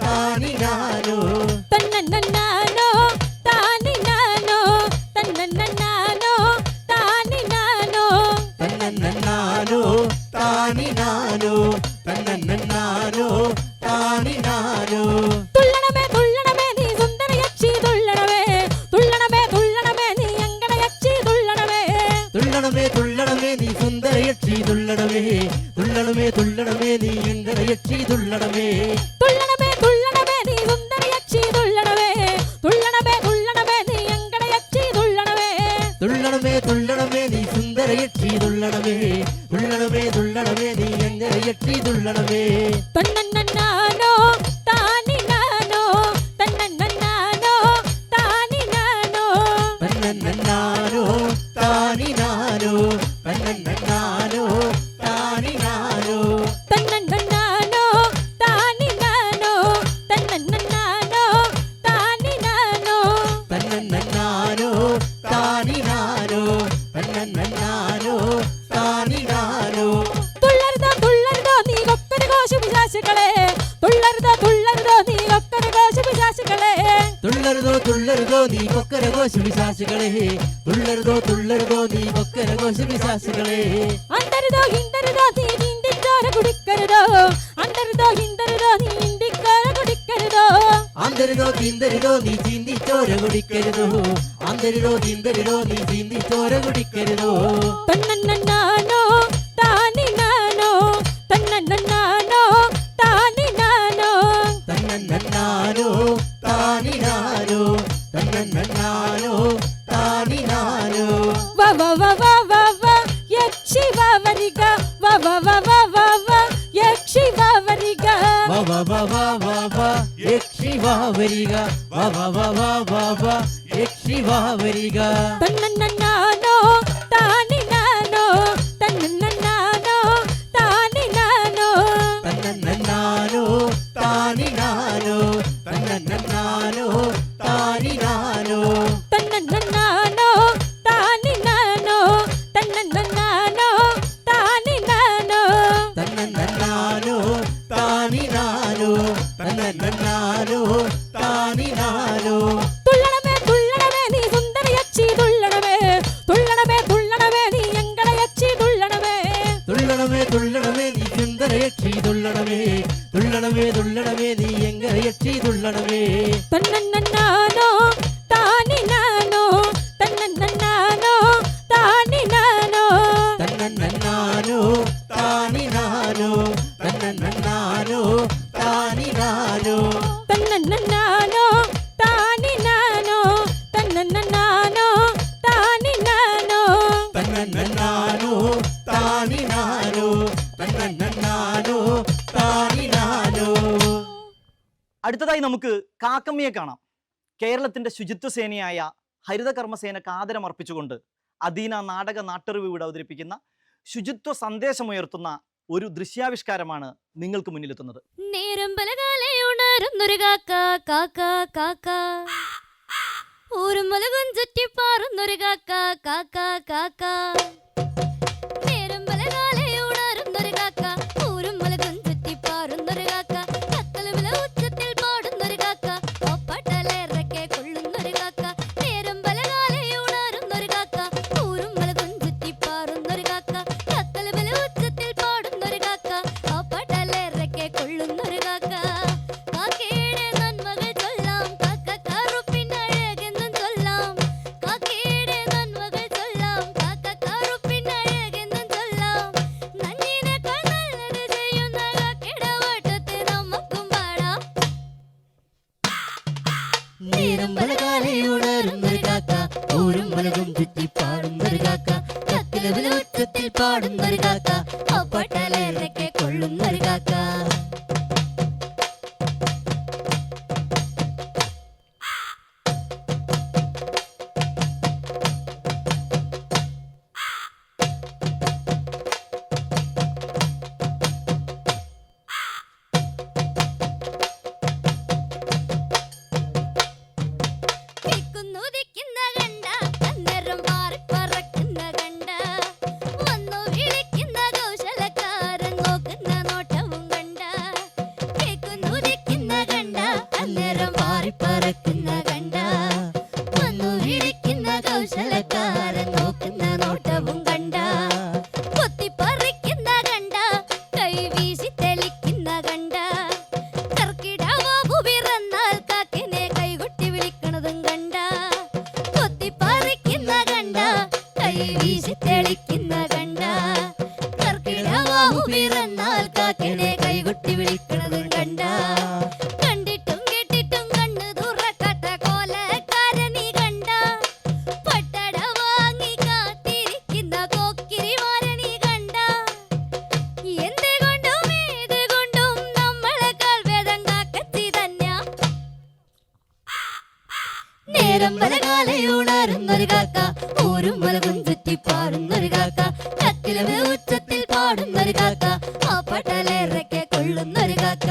താനിനാനോ
തന്നന്നനാനോ താനിനാനോ തന്നന്നനാനോ താനിനാനോ
തന്നന്നനാനോ താനിനാനോ തന്നന്നനാനോ താനിനാനോ
തുള്ളണമേ തുള്ളണമേ നീ സുന്ദര യക്ഷി തുള്ളണമേ തുള്ളണമേ തുള്ളണമേ നീ അങ്കണ യക്ഷി തുള്ളണമേ
തുള്ളണമേ തുള്ളണമേ നീ സുന്ദര യക്ഷി തുള്ളണമേ തുള്ളണമേ തുള്ളണമേ നീ എങ്കട യക്ഷി തുള്ളണമേ
തുള്ളണമേ തുള്ളണമേ നീ സുന്ദര യക്ഷി തുള്ളണമേ തുള്ളണമേ തുള്ളണമേ നീ അങ്കണ യക്ഷി തുള്ളണമേ
തുള്ളണമേ തുള്ളണമേ നീ സുന്ദര യക്ഷി തുള്ളണമേ തുള്ളണമേ തുള്ളണമേ നീ എങ്കട യക്ഷി തുള്ളണമേ
തന്നന്നനാനോ താനിനാനോ തന്നന്നനാനോ താനിനാനോ
തന്നന്നാനോ താനിനാനോ തന്നന്നാനോ താനിനാനോ.
തുള്ളരുതോ തുള്ളരുതോ നീ ഒക്കര കോശപിശാചുകളെ, തുള്ളരുതോ തുള്ളരുതോ നീ ഒക്കര കോശപിശാചുകളെ,
തുള്ളരുതോ തുള്ളരുതോ നീ കൊക്കര കോശപിശാചുകളെ, തുള്ളരുതോ തുള്ളരുതോ നീ കൊക്കര കോശപിശാചുകളെ.
അന്തരുതോ ഹിന്തരുതോ നീ നീന്തിച്ചോര കുടിക്കരുതോ, അന്തരുതോ ഹിന്തരുതോ നീ നീന്തിക്കോര കുടിക്കരുതോ,
അന്തരുതോ തിന്തരുതോ നീ ചിന്തിച്ചോര കുടിക്കരുതോ, അന്തരുതോ തിന്തരുതോ നീ ചിന്തിച്ചോര കുടിക്കരുതോ.
തന്നന്നാനോ താനിനാനോ തന്നന്നാനോ താനിനാനോ
തന്നന്നാനോ താനിനാനോ തന്നന്നാനോ താനിനാനോ.
വ വ വ വ വ വ യക്ഷി വരിക, വ വ വ വ വ വ യക്ഷി വരിക,
വ വ വ വ വ വ യക്ഷി വരിക, വ വ വ വ വ വ യക്ഷി വരിക.
തന്നന്നാനോ താനിനാനോ തന്നന്നാനോ താനിനാനോ
തന്നന്നാനോ താനിനാനോ തന്നന്നാനോ താനിനാനോ.
തന്നന്നാനോ താനിനാനോ തന്നന്നാനോ താനിനാനോ
തന്നന്നാനോ താനിനാനോ തന്നന്നാനോ താനിനാനോ.
തുള്ളണമേ തുള്ളണമേ നീ സുന്ദരയക്ഷി തുള്ളണമേ, തുള്ളണമേ തുള്ളണമേ നീ എങ്കടയക്ഷി തുള്ളണമേ,
തുള്ളണമേ തുള്ളണമേ നീ സുന്ദരയക്ഷി തുള്ളണമേ, തുള്ളണമേ തുള്ളണമേ നീ എങ്കരയക്ഷി തുള്ളണമേ.
തന്നന്നാനോ താനിനാനോ തന്നന്നാനോ താനിനാനോ
തന്നന്നാനോ താനിനാനോ തന്നന്നാനോ താനിനാനോ.
തന്നന്നാനോ താനിനാനോ തന്നന്നാനോ താനിനാനോ
തന്നന്നാനോ താനിനാനോ തന്നന്നാനോ താനിനാനോ.
അടുത്തതായി നമുക്ക് കാക്കമ്മയെ കാണാം. കേരളത്തിൻ്റെ ശുചിത്വ സേനയായ ഹരിത കർമ്മസേനക്ക് ആദരമർപ്പിച്ചുകൊണ്ട് അദീന നാടക നാട്ടറിവ് ഇവിടെ അവതരിപ്പിക്കുന്ന ശുചിത്വ സന്ദേശമുയർത്തുന്ന ഒരു ദൃശ്യാവിഷ്കാരമാണ് നിങ്ങൾക്ക് മുന്നിലെത്തുന്നത്.
നേരം പലകാലെ ഉണരുന്നൊരു കാക്ക കാക്ക കാക്ക, ഊരും മുലകും ചുറ്റിപ്പാറുന്നൊരു കാക്ക കാക്ക കാക്ക. നേരം പലകാലെ ഉണരുന്നൊരു കാക്ക, ഊരും മുലകും ചുറ്റിപ്പാറുന്നൊരു കാക്ക, കത്തലുമില ഉച്ചത്തിൽ പാടുന്നൊരു കാക്ക, ഒപ്പട്ടലേറക്കെ കൊള്ളുന്നൊരു കാക്ക. നേരം പലകാലെ ഉണരുന്നൊരു കാക്ക, ഊരും മുലകും ചുറ്റിപ്പാറുന്നൊരു കാക്ക, കത്തലുമില ഉച്ചത്തിൽ പാടുന്നൊരു കാക്ക, ഒപ്പട്ടലേറക്കെ കൊള്ളുന്നൊരു കാക്ക. കാക്കയുടെ നന്മകൾ ചൊല്ലാം, കാക്ക കറുപ്പിനഴകെന്നും ചൊല്ലാം, കാക്കയുടെ നന്മകൾ ചൊല്ലാം, കാക്ക കറുപ്പിനഴകെന്നും ചൊല്ലാം. നന്ദിനേക്കാൾ നല്ലത് ചെയ്യുന്ന കാക്കയുടെ വട്ടത്തെ നമുക്കും പാടാം.
നേരം പലകാലെ ഉണരുന്നൊരു കാക്ക, ഊരും മുലകും ചുറ്റി പാടുന്നൊരു കാക്ക, കത്തിലെ ഉച്ചത്തിൽ പാടുന്നൊരു കാക്ക,
ഒപ്പട്ടലേറക്കെ കൊള്ളുന്നൊരു കാക്ക. കേൾക്കുന്നുദിക്കുന്ന കണ്ട, അന്നേരം പാറിപ്പറക്കുന്ന കണ്ട, വന്നു വിളിക്കുന്ന കൗശലക്കാരൻ നോക്കുന്ന നോട്ടവും കണ്ട. കേൾക്കുന്നുദിക്കുന്ന കണ്ട, അന്നേരം പാറിപ്പറക്കുന്ന കണ്ട, വന്നു വിളിക്കുന്ന കൗശലക്കാരൻ നോക്കുന്ന നോട്ടവും കണ്ട. കൊത്തിപ്പറിക്കുന്ന കണ്ട, കൈ വീശി തെളിക്കുന്ന കണ്ട, കർക്കിടവാവു പിറന്നാൽ കാക്കിനെ കൈകൊട്ടി വിളിക്കണതും കണ്ട. കൊത്തിപ്പറിക്കുന്ന കണ്ട, കൈ വീശി തെളിക്കുന്ന കണ്ട, കർക്കിടവാവു പിറന്നാൽ കാക്കിനെ കൈകൊട്ടി വിളിക്കണതും കണ്ട. കണ്ടിട്ടും കേട്ടിട്ടും കണ്ണു തുറക്കാത്ത കോലക്കാരനീ കണ്ട, പട്ടട വാങ്ങി കാത്തിരിക്കുന്ന കോക്കിരിമാരനീ കണ്ട. എന്തുകൊണ്ടും ഏതുകൊണ്ടും നമ്മളെക്കാൾ വേദം കാക്കത്തി തന്നെയാ. നേരം പലകാലെ ഉണരുന്നൊരു കാക്ക, ഊരും മുലകും ചുറ്റിപ്പാടുന്നൊരു കാക്ക, കത്തിലെ ഉച്ചത്തിൽ പാടുന്നൊരു കാക്ക, ഒപ്പട്ടലേറക്കെ കൊള്ളുന്നൊരു കാക്ക.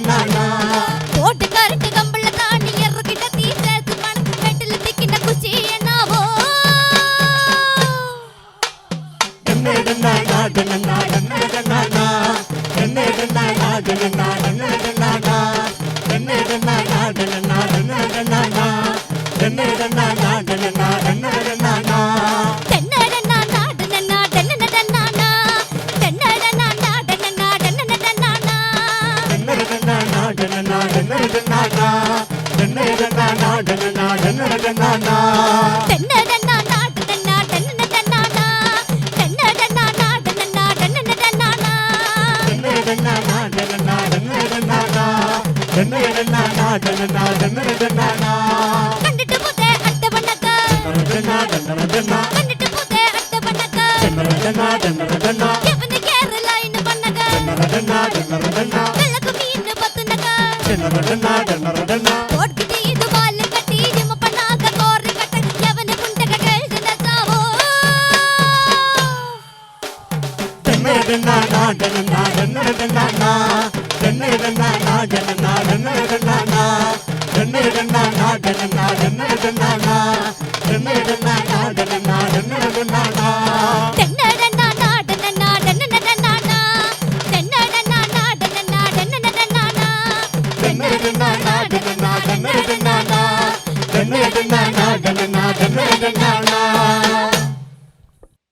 ഡന്നഡന്നാ
ടന്നടന്നാ ടന്നടന്നാ ടന്നടന്നാ ടന്നടന്നാ ടന്നടന്നാ ടന്നടന്നാ കണ്ടിട്ട് പോതേ അട്ടവണ്ണക്ക കണ്ടിട്ട് പോതേ അട്ടവണ്ണക്ക എവനെ കേരളായിന് പണ്ണക വെള്ളക്ക് മീന് പത്തുനക ഓടിക്കിട്ട് ഇത് വാല് കട്ടി ജിമ പണ്ണാക കോറി കട്ട എവനെ കുണ്ടക കേൾക്കുന്ന സാവോ ടന്നടന്നാ ടന്നടന്നാ ടന്നടന്നാ ടന്നടന്നാ ടന്നടന്നാ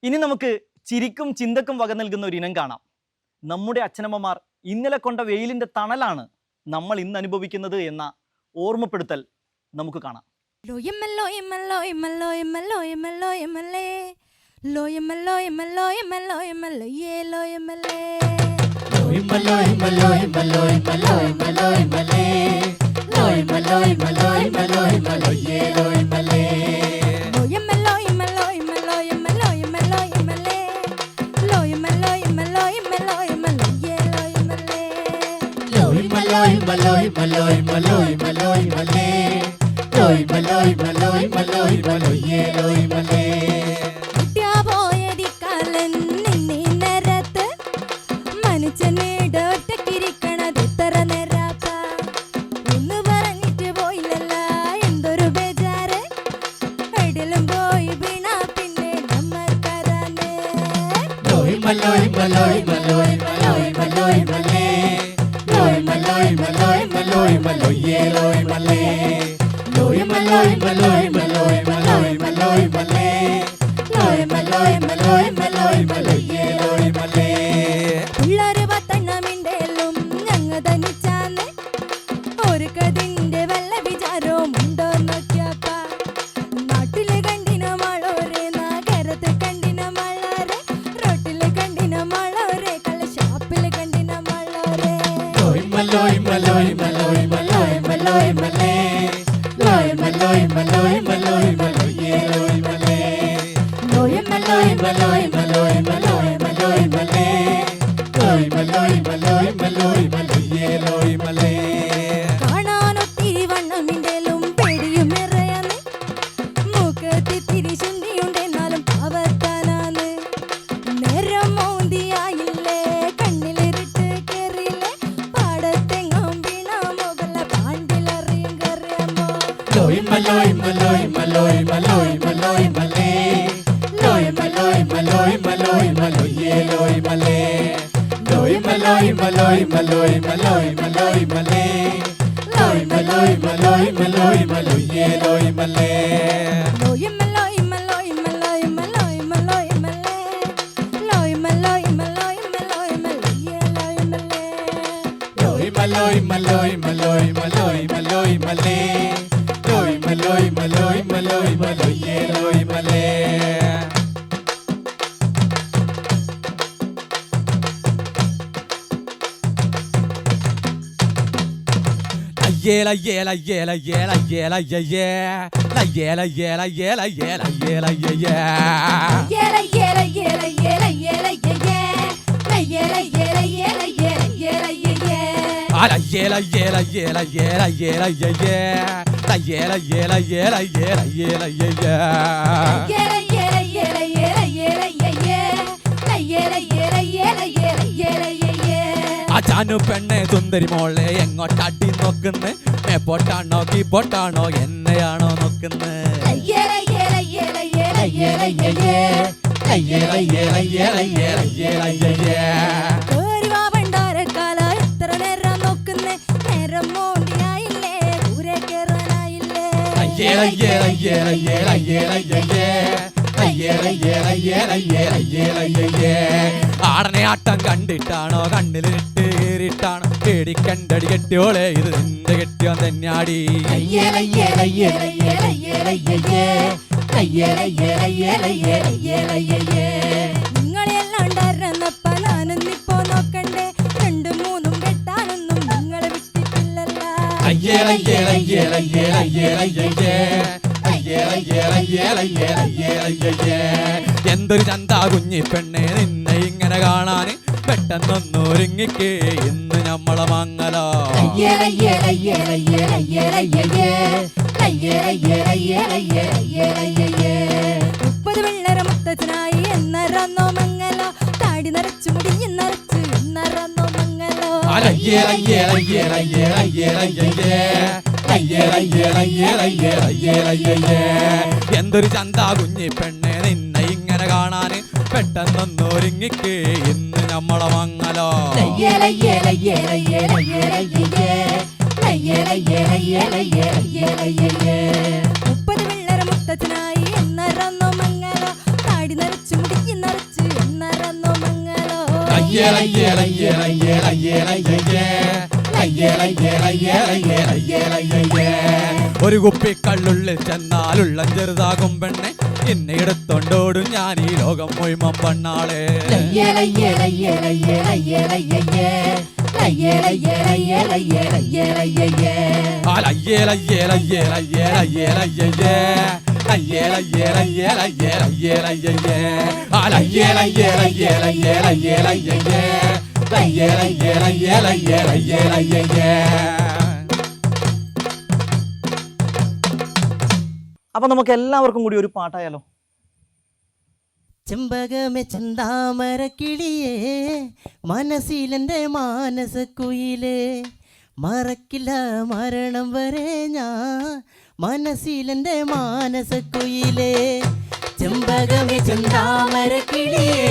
ഇനി നമുക്ക് ചിരിക്കും ചിന്തക്കും വക നൽകുന്ന ഒരു ഇനം കാണാം. നമ്മുടെ അച്ഛനമ്മമാർ ഇന്നലെ കൊണ്ട വെയിലിൻ്റെ തണലാണ് നമ്മൾ ഇന്ന് അനുഭവിക്കുന്നത് എന്ന ഓർമ്മപ്പെടുത്തൽ നമുക്ക് കാണാം.
പിള്ളേര് പത്തണ്ണമിണ്ടേലും ഞങ്ങ തനിച്ചാന്ന് ഒരു കതിന്റെ വല്ല വിചാരവും ഉണ്ടോ നോക്കിയപ്പ നാട്ടില് കണ്ടിന മളോരെ നഗരത്ത് കണ്ടിന മളോരെ റോട്ടില് കണ്ടിന മളോരെ കള്ള ഷാപ്പില് കണ്ടിന മളോരെ കാണാനൊത്തിരി വണ്ണമിണ്ടേലും പേടിയും നിറയാന്ന് മൂക്കത്തി തിരിശുന്തിയുണ്ടെന്നാലും പാവത്താനാന്ന് നേരം മോന്തിയായില്ലേ കണ്ണിലിരുട്ട് കേറിയില്ലേ പാടത്തെങ്ങും വീണ മുകല പാണ്ടിലറിയും കറിയമ്മോ
അജാനു പെണ്ണെ സുന്ദരി മോളെ എങ്ങോട്ടാട്ടി നോക്കുന്ന് മേപ്പോട്ടാണോ കീപ്പോട്ടാണോ എന്നെയാണോ നോക്കുന്ന്
എത്ര നേരം നോക്കുന്നേ നേരം മോണ്ടിയായില്ലേ ഊരെ കേറാനായില്ലേ
ആടനെ ആട്ടം കണ്ടിട്ടാണോ കണ്ണിലിട്ട് കീറിട്ടാണ് പേടിക്കണ്ടടി കെട്ടിയോളെ ഇത് നിന്റെ കെട്ടിയോൻ തന്നെയാടി.
നിങ്ങളെല്ലാണ്ടായിരുന്നപ്പ ഞാനൊന്നിപ്പോ നോക്കണ്ടേ, രണ്ടും മൂന്നും കെട്ടാനൊന്നും നിങ്ങളെ വിട്ടിട്ടില്ലല്ല.
എന്തൊരു ചന്താ കുഞ്ഞി പെണ്ണെ നിന്നെ ഇങ്ങനെ കാണാന്, പെട്ടെന്നൊന്നു ഒരുങ്ങിക്കേ ഇന്ന് ഞമ്മളെ മംഗലോ.
30 വെള്ളര മുത്തച്ഛനായി എന്നറന്നോ മംഗലോ, താടി നരച്ചു മുടി നരച്ച് എന്നറന്നോ മംഗലോ.
എന്തൊരു ചന്താ കുഞ്ഞി പെണ്ണെ നിന്നെ ഇങ്ങനെ കാണാന്, പെട്ടെന്നൊന്നു ഒരുങ്ങിക്കേ ഇന്ന് ഞമ്മളെ മംഗലോ.
30 വെള്ളര മുത്തച്ഛനായി എന്നറന്നോ മംഗലോ, താടി നരച്ചു മുടി നരച്ച് എന്നറന്നോ മംഗലോ.
ഒരു കുപ്പി കള്ളുള്ളിൽ ചെന്നാലുള്ള ചെറുതാകും പെണ്ണെ, എന്നെ എടുത്തോണ്ടോടും ഞാൻ ഈ ലോകം മുഴുവൻ പെണ്ണാളെ.
അപ്പൊ നമുക്ക് എല്ലാവർക്കും കൂടി ഒരു പാട്ടായാലോ?
ചെമ്പകമേ ചെന്താമര കിളിയേ, മനസ്സിലെൻ്റെ മാനസക്കുയിലേ, മറക്കില്ല മരണം വരെ ഞാൻ മനസ്സിലെൻ്റെ മാനസക്കുയിലേ. ചെമ്പകമേ ചെന്താമര കിളിയേ,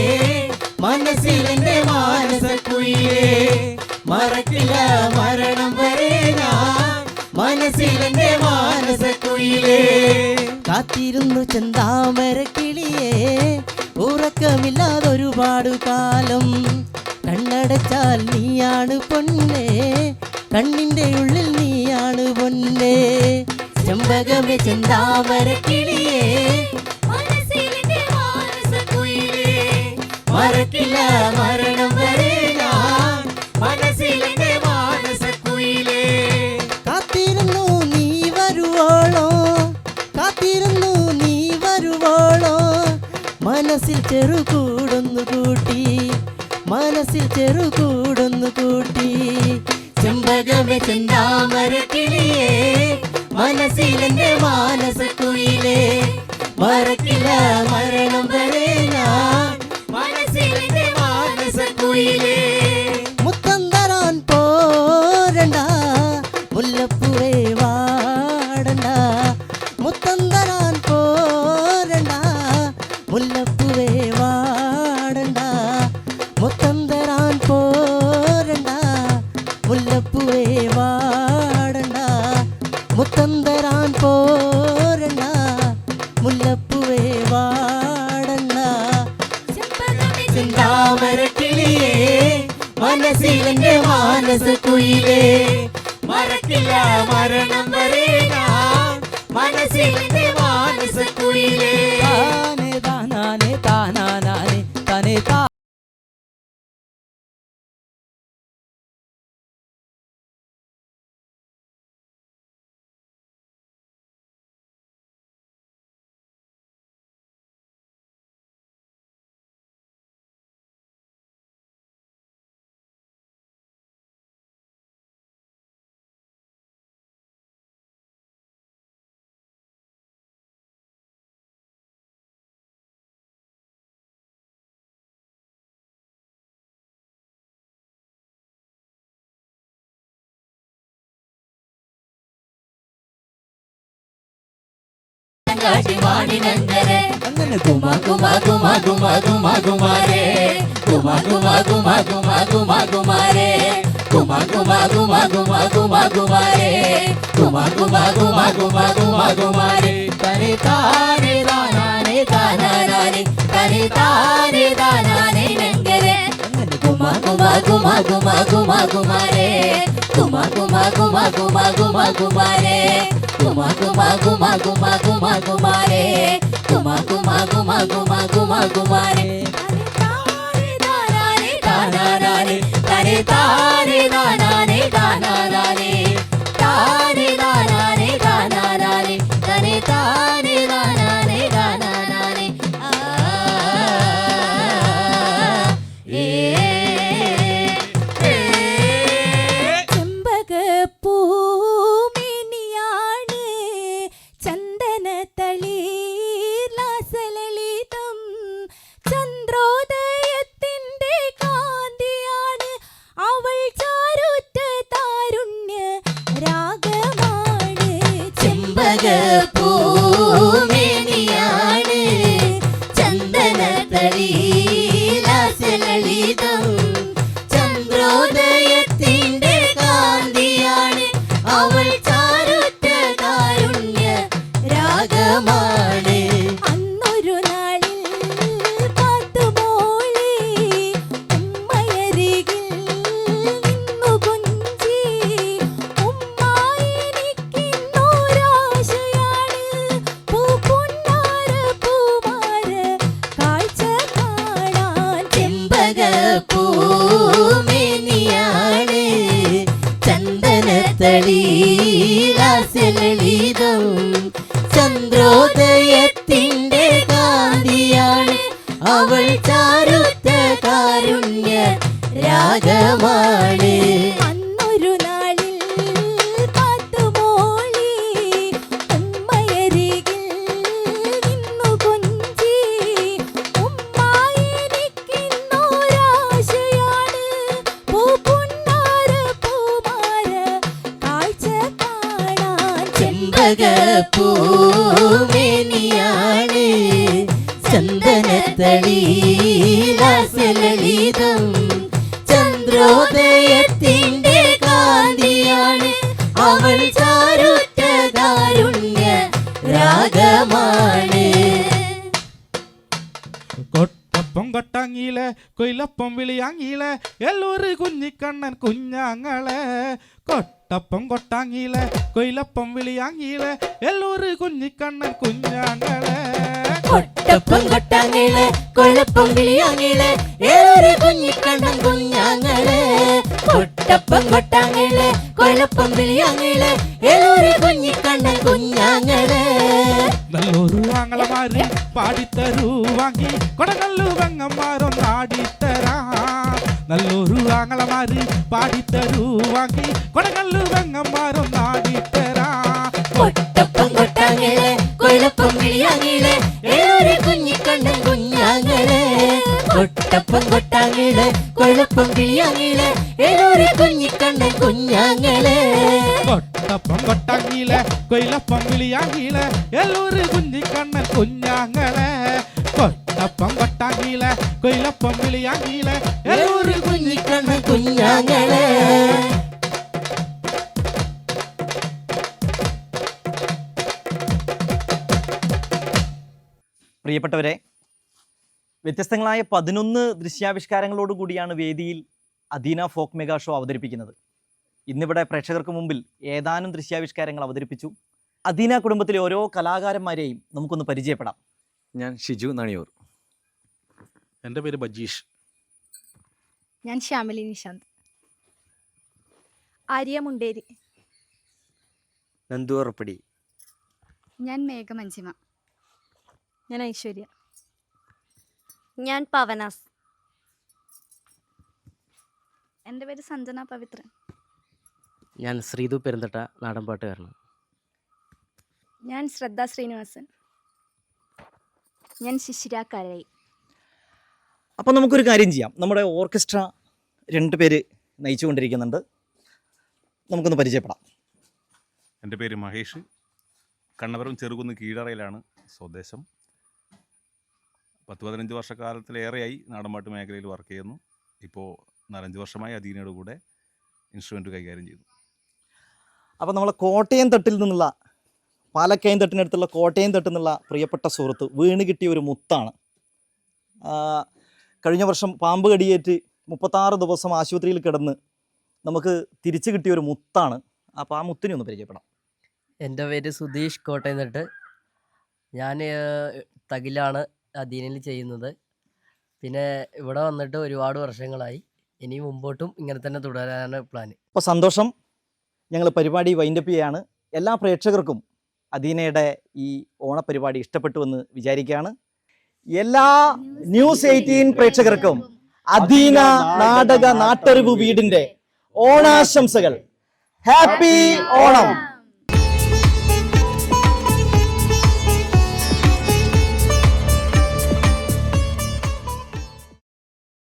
മനസ്സിലെൻ്റെ മാനസക്കുയിലേ, മറക്കില്ല മരണം വരെ ഞാൻ മനസ്സിലെൻ്റെ മാനസക്കുയിലേ. കാത്തിരുന്നു ചെന്താമര കിളിയേ, ഉറക്കമില്ലാതൊരുപാടു കാലം, കണ്ണടച്ചാൽ നീയാണ് പൊന്നേ, കണ്ണിൻ്റെ ഉള്ളിൽ നീയാണ് പൊന്നേ. ചെമ്പകമേ ചെന്താമര കിളിയേ, മനസ്സിലെൻ്റെ മാനസക്കുയിലേ, മറക്കില്ല മരണം വരെ ഞാൻ മനസ്സിലെൻ്റെ മാനസക്കുയിലേ. കാത്തിരുന്നു നീ വരുവോളോ, കാത്തിരുന്നു നീ വരുവോളോ, മനസ്സിൽ ചെറുകൂടൊന്നു കൂട്ടി, മനസ്സിൽ ചെറുകൂടൊന്നു കൂട്ടി. ചെമ്പകമേ ചെന്താമര കിളിയേ, മനസ്സിലെൻ്റെ മാനസക്കുയിലേ, മറക്കില്ല മരണം വരെ ഞാൻ മനസ്സിലെൻ്റെ മാനസക്കുയിലേ. മുത്തം തരാൻ പോരണ്ട, മുല്ലപ്പൂവേ വാടണ്ട, മുത്തം തരാൻ പോരണ്ട, മുല്ലപ്പൂവേ വാടണ്ട, മുത്തം തരാൻ പോരണ്ട, മുല്ലപ്പൂവേ വാടണ്ട, മുത്തം തരാൻ പോരണ്ട, മുല്ലപ്പൂവേ വാടണ്ട. ചെന്താമര കിളിയേ, മനസ്സിലെൻ്റെ മാനസക്കുയിലേ, മറക്കില്ല മരണം വരെ ഞാൻ മനസ്സിലെൻ്റെ മാനസക്കുയിലേ.
താനേ താനാനേ താനാനാനേ തനേ താ
അങ്ങനെ കുമാ കുമാ കുമാ കുമാ കുമാ കുമാരേ, കുമാ കുമാ കുമാ കുമാ കുമാ കുമാരേ, കുമാ കുമാ കുമാ കുമാ കുമാ കുമാരേ, കുമാ കുമാ കുമാ കുമാ കുമാ കുമാരേ. തനി താനേ താനാനേ താനാനാനേ, തനി താനേ താനാനേ നങ്കരേ. അങ്ങനെ ഗുമ ഗുമ ഗുമ ഗുമ ഗുമ ഗുമാരേ ഗുമ ഗുമ ഗുമ ഗുമ ഗുമ ഗുമാരേ ഗുമ ഗുമ ഗുമ ഗുമ ഗുമ ഗുമാരേ ഗുമ ഗുമ ഗുമ ഗുമ ഗുമ ഗുമാരേ താനാനാനേ തരേ താരേ നാനാനേ താനാനാനേ താരേ നാനാനേ താനാനാനേ തരേ താരേ നാനാനേ താനാനാനേ
ചെമ്പകപ്പൂമിനിയാണ് ചന്ദനത്തളിർലാസലളിതം ചന്ദ്രോദയത്തിൻ്റെ കാന്തിയാണ് അവൾ ചാരുറ്റ താരുണ്യ രാഗമാണ്
ചെമ്പകപ്പൂമേനിയാണ് ചന്ദനത്തളിർലാസലളിതം ചന്ദ്രോദയത്തിൻ്റെ കാന്തിയാണ് അവൾ ചാരുറ്റ കാരുണ്യ രാഗമാണ്
അന്നൊരു നാളിൽ പാത്തുമോളി ഉമ്മയരികിൽ നിന്നു കൊഞ്ചി ഉമ്മായെനിക്കിന്നൊരാശയാണ് പൂപ്പൊന്നാര പൂമാര കാഴ്ച കാണാൻ
ചെമ്പകപ്പൂമേനിയാണ് ചന്ദനത്തളിർലാസലളിതം ചന്ദ്രോദയത്തിൻ്റെ കാന്തിയാണ് അവൾ ചാരുത്ത കാരുണ്യ രാഗമാണ്
അന്നൊരു നാളിൽ പാത്തുമോളി ഉമ്മയരികിൽ നിന്നു കൊഞ്ചി ഉമ്മായെനിക്കിന്നൊരാശയാണ് പൂപ്പൊന്നാര പൂമാര കാഴ്ച കാണാൻ
ചെമ്പകപ്പൂമേനിയാണ് ചന്ദനത്തളിർലാസലളിതം ചന്ദ്രോദയത്തിൻ്റെ കാന്തിയാണ് അവൾ ചാരുറ്റ കാരുണ്യ രാഗമാണ്
കൊട്ടപ്പം കൊട്ടാങ്ങിയിലെ കൊയിലപ്പം വിളിയാങ്ങിയിലെ എല്ലൂര് കുഞ്ഞിക്കണ്ണൻ കുഞ്ഞാങ്ങളെ കൊട്ടപ്പം കൊട്ടാങ്ങിയിലെ കൊയിലപ്പം വിളിയാങ്ങിയിലെ എല്ലൂര് കുഞ്ഞിക്കണ്ണൻ കുഞ്ഞാങ്ങളെ
കൊട്ടപ്പം കൊട്ടാങ്ങളെ കൊഴപ്പം വിളിയാങ്ങളെ ഏറെ കുഞ്ഞിക്കണ്ണൻ കുഞ്ഞാങ്ങളെ കൊട്ടപ്പം കൊട്ടാങ്ങളെ കൊഴപ്പം വിളിയാങ്ങളെ ഏറെ കുഞ്ഞിക്കണ്ണൻ കുഞ്ഞാങ്ങളെ
നല്ലൊരു ആങ്ങളമാര് പാടിത്തരൂ വാങ്ങി കൊടകല്ലു വെങ്ങന്മാരൊന്നാടിത്തരാ നല്ലൊരു ആങ്ങളമാര് പാടിത്തരൂ വാങ്ങി കൊടകല്ലു വെങ്ങന്മാരൊന്നാടിത്തരാ
കൊട്ടപ്പം കൊട്ടാങ്ങളെ കൊഴപ്പം വിളിയാങ്ങളെ ഏറെ കുഞ്ഞിക്കണ്ണൻ കുഞ്ഞാങ്ങളെ കൊട്ടപ്പം കൊട്ടാങ്ങളെ കൊഴപ്പം വിളിയാങ്ങളെ ഏറെ കുഞ്ഞിക്കണ്ണൻ കുഞ്ഞാങ്ങളെ
കൊട്ടപ്പം കൊട്ടാങ്ങിയിലെ കൊയിലപ്പം വിളിയാങ്ങിയിലെ എല്ലൂര് കുഞ്ഞിക്കണ്ണൻ കുഞ്ഞാങ്ങളെ കൊട്ടപ്പം കൊട്ടാങ്ങിയിലെ കൊയിലപ്പം വിളിയാങ്ങിയിലെ എല്ലൂര്
കുഞ്ഞിക്കണ്ണൻ കുഞ്ഞാങ്ങളെ
പ്രിയപ്പെട്ടവരെ, വ്യത്യസ്തങ്ങളായ 11 ദൃശ്യാവിഷ്കാരങ്ങളോടുകൂടിയാണ് വേദിയിൽ അദീന ഫോക്ക് മെഗാ ഷോ അവതരിപ്പിക്കുന്നത്. ഇന്നിവിടെ പ്രേക്ഷകർക്ക് മുമ്പിൽ ഏതാനും ദൃശ്യാവിഷ്കാരങ്ങൾ അവതരിപ്പിച്ചു. അദീന കുടുംബത്തിലെ ഓരോ കലാകാരന്മാരെയും നമുക്കൊന്ന് പരിചയപ്പെടാം.
ഞാൻ ഷിജു നണിയൂർ.
എൻ്റെ പേര് ബജീഷ്.
ഞാൻ ശ്യാമലി നിശാന്ത്. ആര്യ മുണ്ടേരി.
നന്ദു ഉറപ്പടി.
ഞാൻ മേഘമഞ്ജിമ. ഞാൻ ഐശ്വര്യ.
ഞാൻ പവനാസ്.
എൻ്റെ പേര് സഞ്ജന പവിത്രൻ.
ഞാൻ ശ്രീതു പെരുന്തട്ട, നാടൻപാട്ടുകാരനാണ്.
ഞാൻ ശ്രദ്ധ ശ്രീനിവാസൻ. ഞാൻ ശിശിര കരൈ.
അപ്പോൾ നമുക്കൊരു കാര്യം ചെയ്യാം. നമ്മുടെ ഓർക്കസ്ട്ര 2 പേര് നയിച്ചുകൊണ്ടിരിക്കുന്നുണ്ട്. നമുക്കൊന്ന് പരിചയപ്പെടാം.
എൻ്റെ പേര് മഹേഷ്. കണ്ണപുരം ചെറുകുന്ന് കീഴറയിലാണ് സ്വദേശം. 10-15 വർഷക്കാലത്തിലേറെയായി നാടൻപാട്ട് മേഖലയിൽ വർക്ക് ചെയ്യുന്നു. ഇപ്പോൾ 4-5 വർഷമായി അദീനയുടെ കൂടെ ഇൻസ്ട്രുമെൻറ്റ് കൈകാര്യം ചെയ്യുന്നു.
അപ്പോൾ നമ്മളെ കോട്ടയം തട്ടിൽ നിന്നുള്ള, പാലക്കയം തട്ടിനടുത്തുള്ള കോട്ടയം തട്ടിൽ നിന്നുള്ള പ്രിയപ്പെട്ട സുഹൃത്ത് വീണ് കിട്ടിയ ഒരു മുത്താണ്. കഴിഞ്ഞ വർഷം പാമ്പ് കടിയേറ്റ് 36 ദിവസം ആശുപത്രിയിൽ കിടന്ന് നമുക്ക് തിരിച്ചു കിട്ടിയ ഒരു മുത്താണ്. അപ്പോൾ ആ മുത്തിനെ ഒന്ന് പരിചയപ്പെടാം.
എൻ്റെ പേര് സുധീഷ് കോട്ടയം തൊട്ട്. ഞാൻ തകിലാണ് അധീനയിൽ ചെയ്യുന്നത്. പിന്നെ ഇവിടെ വന്നിട്ട് ഒരുപാട് വർഷങ്ങളായി. ഇനി മുമ്പോട്ടും ഇങ്ങനെ തന്നെ തുടരാനാണ് പ്ലാൻ.
അപ്പോൾ സന്തോഷം. ഞങ്ങൾ പരിപാടി വൈൻഡപ്പ് ചെയ്യാണ്. എല്ലാ പ്രേക്ഷകർക്കും അദീനയുടെ ഈ ഓണപരിപാടി ഇഷ്ടപ്പെട്ടുവെന്ന് വിചാരിക്കുകയാണ്. എല്ലാ ന്യൂസ് 18 പ്രേക്ഷകർക്കും അദീന നാടക നാട്ടറിവ് വീടിൻ്റെ ഓണാശംസകൾ. ഹാപ്പി ഓണം.